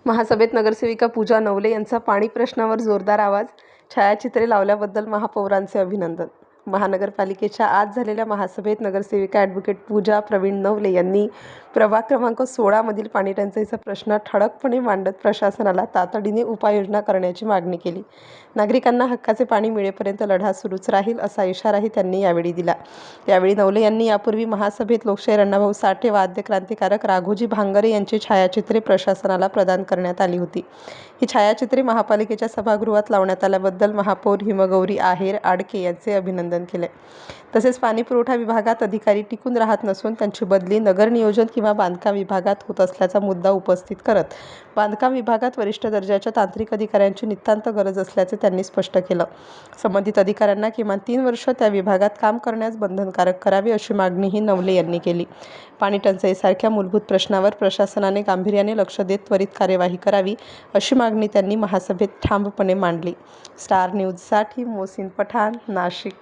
महासभेत नगरसेविका पूजा नवले यांचा पाणी प्रश्नावर जोरदार आवाज, छायाचित्रे लावल्याबद्दल महापौरांचे अभिनंदन. महानगरपालिकेच्या आज झालेल्या महासभेत नगरसेविका ॲडव्होकेट पूजा प्रवीण नवले यांनी प्रभाग क्रमांक 16 मधील पाणीटंचाईचा प्रश्न ठळकपणे मांडत प्रशासनाला तातडीने उपाययोजना करण्याची मागणी केली. नागरिकांना हक्काचे पाणी मिळेपर्यंत लढा सुरूच राहील असा इशाराही त्यांनी यावेळी दिला. यावेळी नवले यांनी यापूर्वी महासभेत लोकशाहीर अण्णाभाऊ साठे व आद्य क्रांतिकारक राघोजी भांगरे यांची छायाचित्रे प्रशासनाला प्रदान करण्यात आली होती. ही छायाचित्रे महापालिकेच्या सभागृहात लावण्यात आल्याबद्दल महापौर हिमगौरी आहेर आडके यांचे अभिनंदन केले. तसेच पाणीपुरवठा विभागात अधिकारी टिकून राहत नसून त्यांची बदली नगर नियोजन किंवा बांधकाम विभागात होत असल्याचा मुद्दा उपस्थित करत बांधकाम विभागात वरिष्ठ दर्जाच्या तांत्रिक अधिकाऱ्यांची नितांत गरज असल्याचे त्यांनी स्पष्ट केलं. संबंधित अधिकाऱ्यांना किमान 3 वर्ष त्या विभागात काम करण्यास बंधनकारक करावे अशी मागणीही नवले यांनी केली. पाणी टंचाईसारख्या मूलभूत प्रश्नावर प्रशासनाने गांभीर्याने लक्ष देत त्वरित कार्यवाही करावी अशी मागणी त्यांनी महासभेत ठामपणे मांडली. स्टार न्यूजसाठी मोहसिन पठाण, नाशिक.